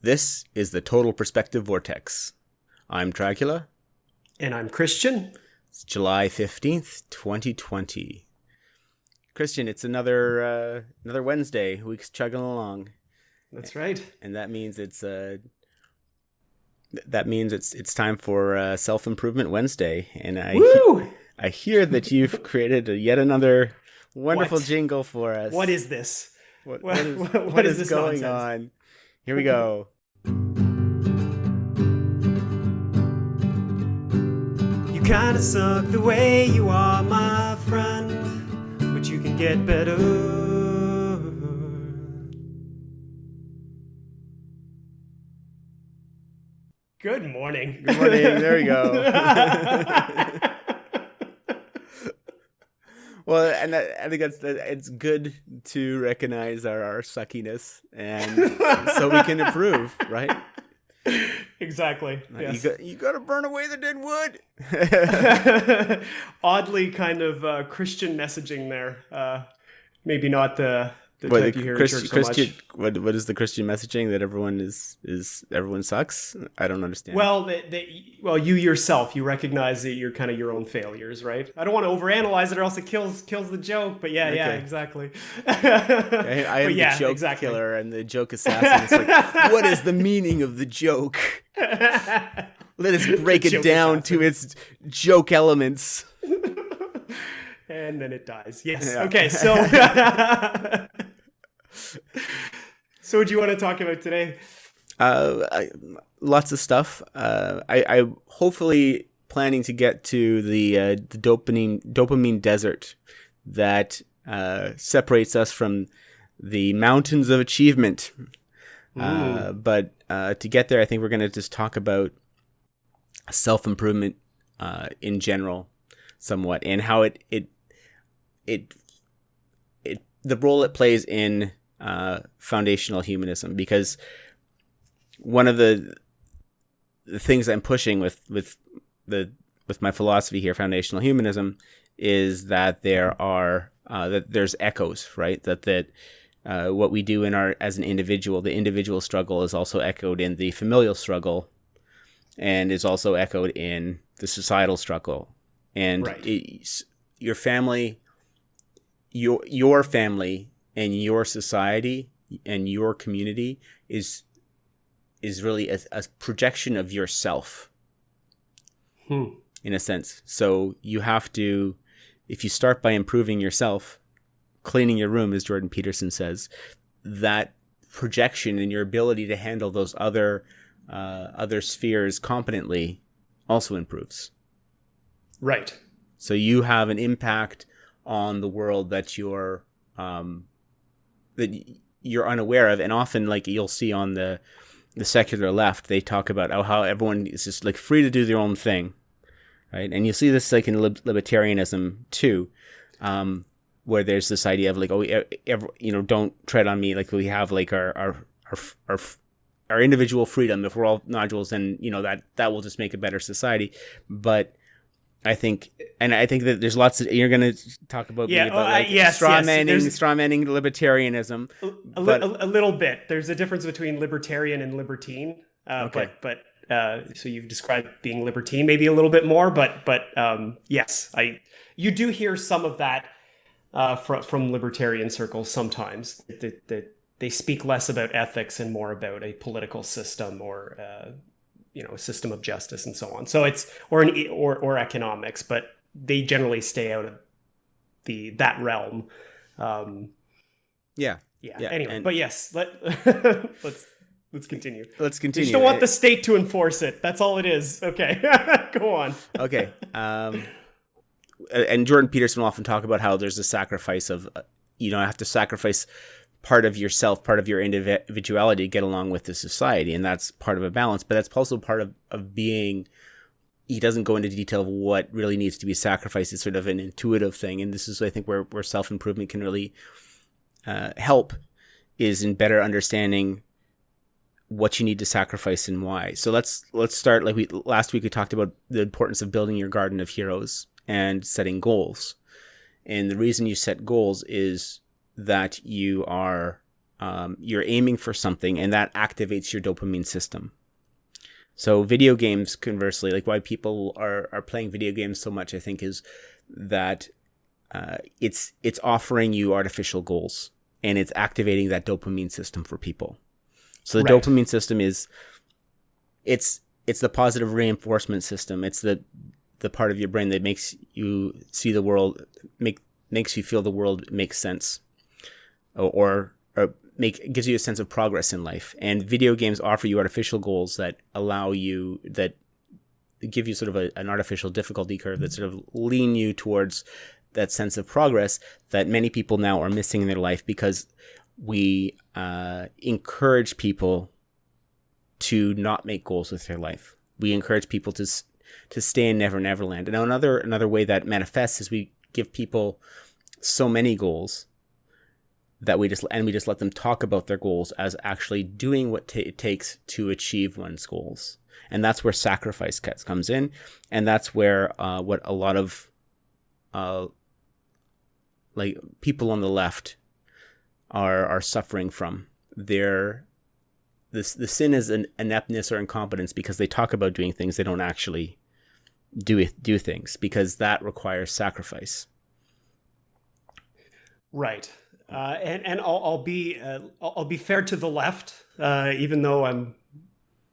This is the Total Perspective Vortex. I'm Tragula. And I'm Christian. It's July 15th, 2020. Christian, it's another Wednesday. Week's chugging along. That's right. And that means it's time for Self-Improvement Wednesday. And I hear that you've created yet another wonderful jingle for us. What is this? What is this going on? Here we go. You kinda suck the way you are, my friend, but you can get better. Good morning. Good morning. There we go. Well, and I think it's good to recognize our suckiness, and so we can improve, right? Exactly. Yes. You got to burn away the dead wood. Oddly, kind of Christian messaging there. Maybe not the type you hear in church so much. What is the Christian messaging that everyone everyone sucks? I don't understand. Well, you yourself, you recognize that you're kind of your own failures, right? I don't want to overanalyze it, or else it kills the joke. But yeah, exactly. I am the joke killer and the joke assassin. It's like, what is the meaning of the joke? Let us break it down to its joke elements. And then it dies. Yes. Yeah. Okay. So, so what do you want to talk about today? Lots of stuff. I hopefully planning to get to the dopamine desert that separates us from the mountains of achievement. But to get there, I think we're going to just talk about self-improvement in general, somewhat, and how it the role it plays in foundational humanism, because one of the things I'm pushing with my philosophy here, foundational humanism, is that there's echoes, right? That what we do as an individual, the individual struggle is also echoed in the familial struggle, and is also echoed in the societal struggle, and right. Your family. Your family and your society and your community is really a projection of yourself, in a sense. So you have to, if you start by improving yourself, cleaning your room, as Jordan Peterson says, that projection and your ability to handle those other spheres competently also improves. Right. So you have an impact on the world that you're unaware of, and often, like you'll see on the secular left, they talk about how everyone is just like free to do their own thing, right? And you see this like in libertarianism too, where there's this idea of like, don't tread on me. Like we have like our individual freedom. If we're all nodules, then that will just make a better society, but. I think that there's lots of, you're going to talk about strawmanning libertarianism. A little bit. There's a difference between libertarian and libertine. Okay. But so you've described being libertine maybe a little bit more, but yes, you do hear some of that from libertarian circles sometimes. That they speak less about ethics and more about a political system or a system of justice and so on. So it's or economics, but they generally stay out of that realm. Yeah. Anyway, but yes, let's continue. Let's continue. You just don't want the state to enforce it. That's all it is. Okay, go on. Okay. And Jordan Peterson will often talk about how there's a sacrifice of, have to sacrifice part of yourself, part of your individuality to get along with the society. And that's part of a balance, but that's also part of being, he doesn't go into detail of what really needs to be sacrificed. It's sort of an intuitive thing. And this is, I think, where self-improvement can really help, is in better understanding what you need to sacrifice and why. So let's start, like last week we talked about the importance of building your garden of heroes and setting goals. And the reason you set goals is that you are you're aiming for something, and that activates your dopamine system. So video games, conversely, like why people are playing video games so much, I think, is that it's offering you artificial goals, and it's activating that dopamine system for people. So the dopamine system it's the positive reinforcement system. It's the part of your brain that makes you see the world, makes you feel the world makes sense, or gives you a sense of progress in life. And video games offer you artificial goals that give you sort of an artificial difficulty curve that sort of lean you towards that sense of progress that many people now are missing in their life, because we encourage people to not make goals with their life. We encourage people to stay in Never Never Land. And another way that manifests is we give people so many goals that we just let them talk about their goals as actually doing what it takes to achieve one's goals. And that's where sacrifice comes in, and that's where what a lot of like people on the left are suffering from. The sin is an ineptness or incompetence, because they talk about doing things, they don't actually do things, because that requires sacrifice. Right. And I'll be fair to the left, even though I'm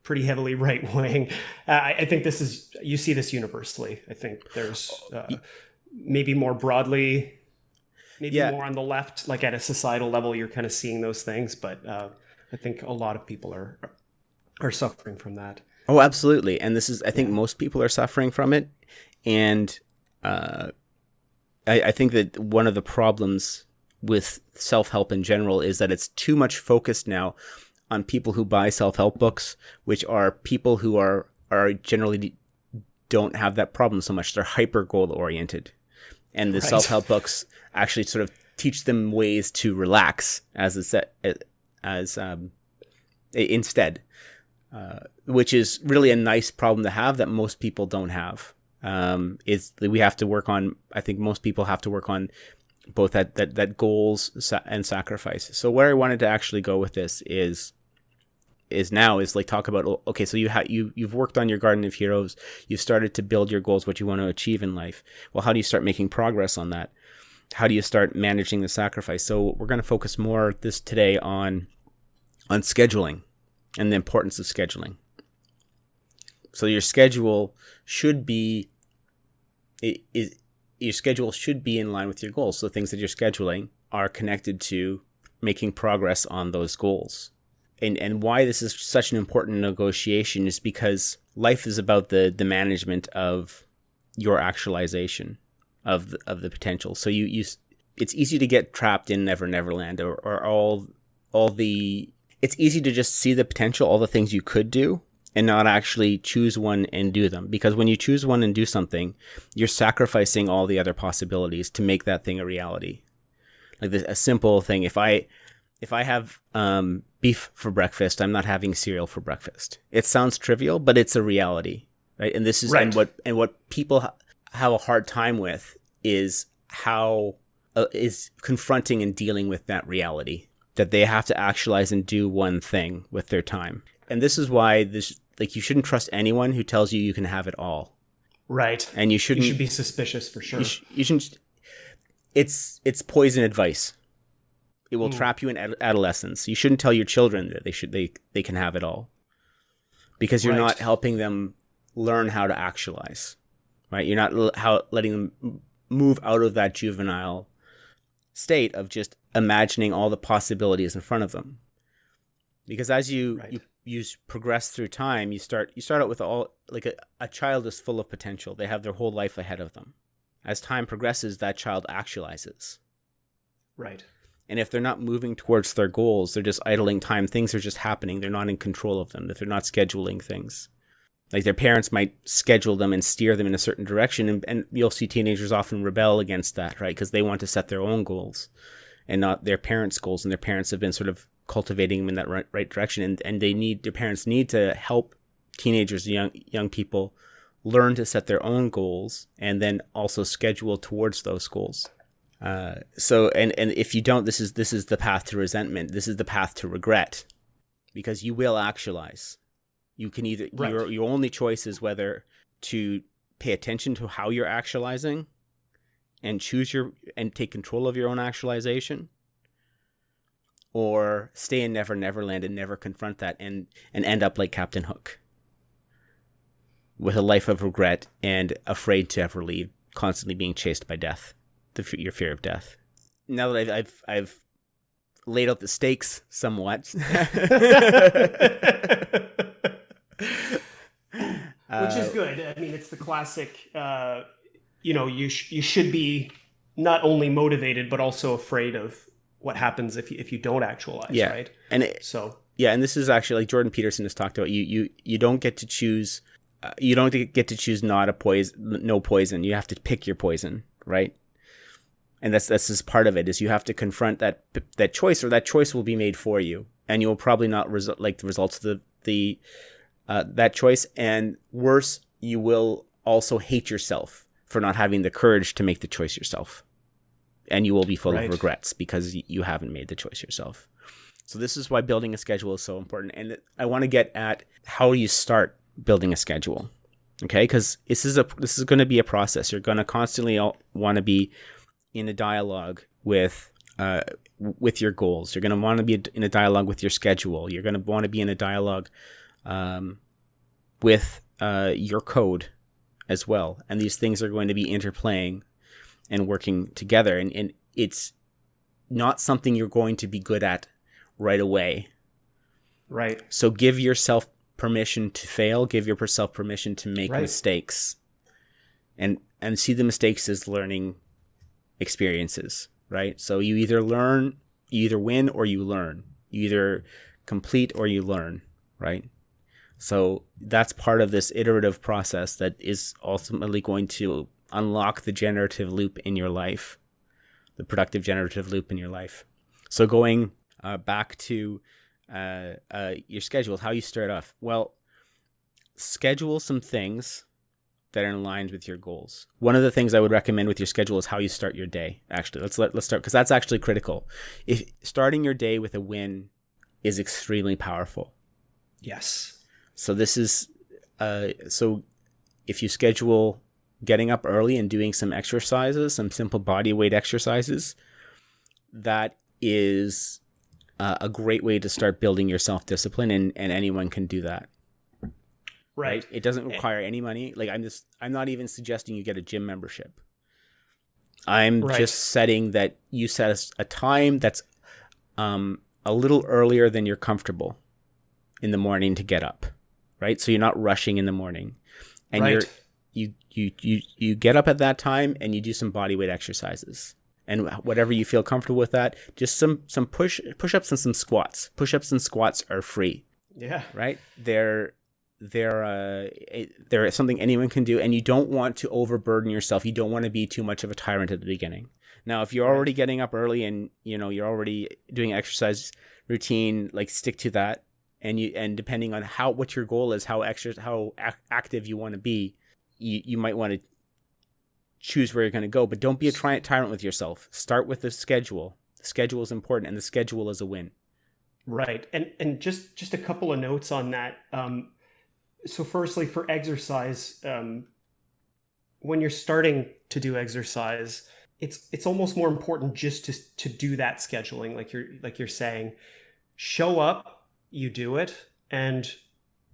pretty heavily right wing. I think you see this universally. I think there's maybe more broadly, more on the left, like at a societal level, you're kind of seeing those things. But I think a lot of people are suffering from that. Oh, absolutely. And I think most people are suffering from it. And I think that one of the problems with self-help in general is that it's too much focused now on people who buy self-help books, which are people who are generally don't have that problem so much. They're hyper goal oriented, and the self-help books actually sort of teach them ways to relax instead, which is really a nice problem to have that most people don't have. Is that we have to work on. I think most people have to work on both that goals and sacrifice. So where I wanted to actually go with this is like talk about, okay, so you've worked on your Garden of Heroes, you've started to build your goals, what you want to achieve in life. Well, how do you start making progress on that? How do you start managing the sacrifice? So we're going to focus more today on scheduling and the importance of scheduling. So your schedule should be your schedule should be in line with your goals. So things that you're scheduling are connected to making progress on those goals. And why this is such an important negotiation is because life is about the management of your actualization of the potential. So it's easy to get trapped in Never Never Land or all the. It's easy to just see the potential, all the things you could do, and not actually choose one and do them. Because when you choose one and do something, you're sacrificing all the other possibilities to make that thing a reality. Like a simple thing, if I have beef for breakfast, I'm not having cereal for breakfast. It sounds trivial, but it's a reality, right? And this is and what people have a hard time with is is confronting and dealing with that reality that they have to actualize and do one thing with their time. And this is why you shouldn't trust anyone who tells you can have it all. Right. And you should be suspicious for sure. You shouldn't. It's poison advice. It will trap you in adolescence. You shouldn't tell your children that they can have it all, because you're not helping them learn how to actualize. Right? You're not letting them move out of that juvenile state of just imagining all the possibilities in front of them. Because as you progress through time, you start out with a child is full of potential. They have their whole life ahead of them. As time progresses, that child actualizes. Right. And if they're not moving towards their goals, they're just idling time. Things are just happening. They're not in control of them. If they're not scheduling things. Like their parents might schedule them and steer them in a certain direction. And you'll see teenagers often rebel against that, right? Because they want to set their own goals and not their parents' goals. And their parents have been sort of cultivating them in that right direction. And their parents need to help teenagers, young people, learn to set their own goals and then also schedule towards those goals. So if you don't, this is the path to resentment. This is the path to regret, because you will actualize. You can either your only choice is whether to pay attention to how you're actualizing and and take control of your own actualization, or stay in Never Never Land and never confront that and end up like Captain Hook, with a life of regret and afraid to ever leave, constantly being chased by death, your fear of death. Now that I've laid out the stakes somewhat, which is good. I mean, it's the classic. You should be not only motivated but also afraid of what happens if you don't actualize. Yeah. Right. And and this is actually, like Jordan Peterson has talked about. You don't get to choose. You don't get to choose no poison. You have to pick your poison, right? And that's just part of it, is you have to confront that choice, or that choice will be made for you, and you will probably not like the results of that choice. And worse, you will also hate yourself for not having the courage to make the choice yourself, and you will be full of regrets because you haven't made the choice yourself. So this is why building a schedule is so important, and I want to get at how you start building a schedule, okay? Because this is going to be a process. You're going to constantly want to be in a dialogue with your goals. You're going to want to be in a dialogue with your schedule. You're going to want to be in a dialogue with your code as well. And these things are going to be interplaying and working together. And it's not something you're going to be good at right away. Right. So give yourself permission to fail. Give yourself permission to make mistakes, and see the mistakes as learning experiences, right? So you either win or you learn. You either complete or you learn, right? So that's part of this iterative process that is ultimately going to unlock the generative loop in your life, the productive generative loop in your life. So going back to your schedule, how you start off. Well, schedule some things that are in line with your goals. One of the things I would recommend with your schedule is how you start your day. Actually, let's start, because that's actually critical. If starting your day with a win is extremely powerful. Yes. So this is so if you schedule getting up early and doing some exercises, some simple body weight exercises, that is a great way to start building your self-discipline, and anyone can do that. Right. It doesn't require any money. Like I'm not even suggesting you get a gym membership. I'm just setting that you set a time that's a little earlier than you're comfortable in the morning to get up, right? So you're not rushing in the morning, and you get up at that time and you do some body weight exercises, and whatever you feel comfortable with that. Just some push-ups and some squats. Push-ups and squats are free. Yeah. Right. They're something anyone can do, and you don't want to overburden yourself. You don't want to be too much of a tyrant at the beginning. Now, if you're already getting up early and you're already doing exercise routine, like stick to that. And depending on what your goal is, how active you want to be, you might want to choose where you're going to go. But don't be a tyrant with yourself. Start with the schedule. The schedule is important, and the schedule is a win. Right. And just a couple of notes on that. So firstly, for exercise, when you're starting to do exercise, it's almost more important just to do that scheduling, like you're saying. Show up, you do it, and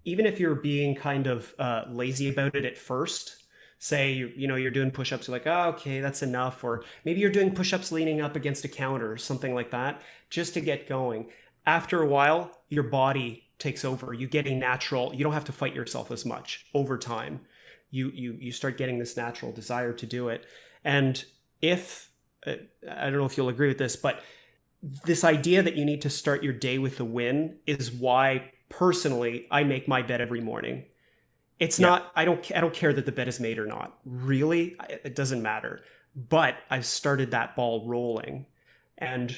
even if you're being kind of lazy about it at first, say you're doing push-ups, you're like, oh, okay, that's enough, or maybe you're doing push-ups leaning up against a counter or something like that, just to get going. After a while, your body takes over. You get a natural, you don't have to fight yourself as much over time. You start getting this natural desire to do it. And if, I don't know if you'll agree with this, but this idea that you need to start your day with a win is why personally I make my bed every morning. It's not, I don't care that the bed is made or not. Really, it doesn't matter. But I've started that ball rolling. And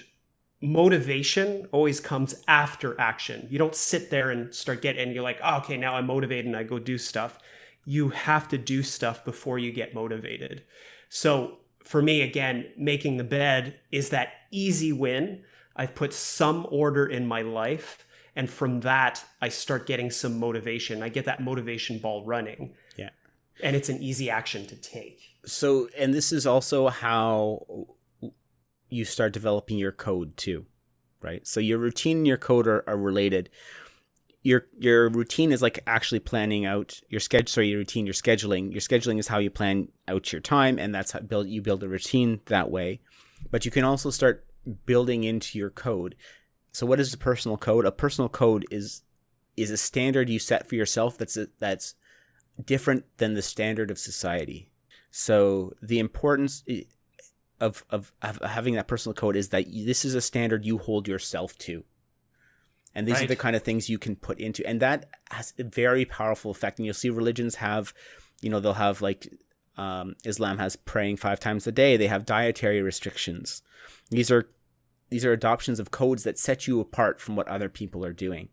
motivation always comes after action. You don't sit there and and you're like, oh, okay, now I'm motivated and I go do stuff. You have to do stuff before you get motivated. So for me, again, making the bed is that easy win. I've put some order in my life. And from that, I start getting some motivation. I get that motivation ball running. Yeah. And it's an easy action to take. So, and this is also how you start developing your code too, right? So your routine and your code are related. Your routine is like actually planning out your schedule. Sorry, your routine, your scheduling. Your scheduling is how you plan out your time, and that's how you build a routine that way. But you can also start building into your code. So what is a personal code? A personal code is a standard you set for yourself that's different than the standard of society. So the importance of having that personal code is that this is a standard you hold yourself to. And these are the kind of things you can put into, and that has a very powerful effect. And you'll see religions have, they'll have like Islam has praying 5 times a day. They have dietary restrictions. These are adoptions of codes that set you apart from what other people are doing,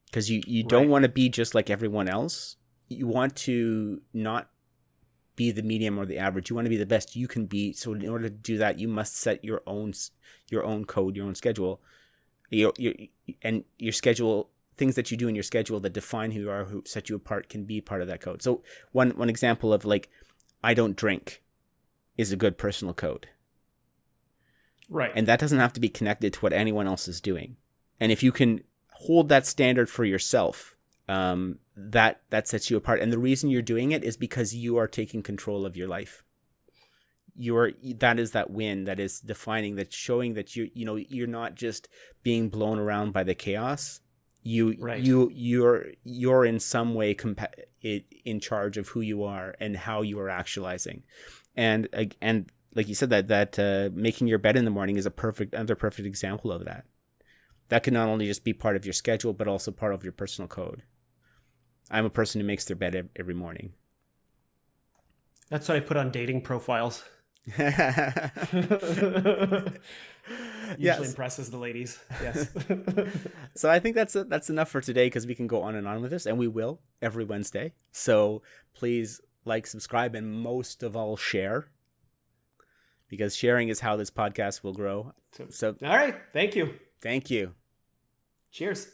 because you don't want to be just like everyone else. You want to not be the medium or the average. You want to be the best you can be. So in order to do that, you must set your own code, your own schedule. And your schedule, things that you do in your schedule that define who you are, who set you apart, can be part of that code. So one example of like, I don't drink is a good personal code. Right. And that doesn't have to be connected to what anyone else is doing. And if you can hold that standard for yourself, that sets you apart. And the reason you're doing it is because you are taking control of your life. That is that win, that is defining, that's showing that you're not just being blown around by the chaos. You're in some way in charge of who you are and how you are actualizing. And like you said, that making your bed in the morning is another perfect example of that. That can not only just be part of your schedule, but also part of your personal code. I'm a person who makes their bed every morning. That's what I put on dating profiles. Usually impresses the ladies. Yes. So I think that's enough for today, because we can go on and on with this, and we will every Wednesday. So please like, subscribe, and most of all share, because sharing is how this podcast will grow. So all right. Thank you. Thank you. Cheers.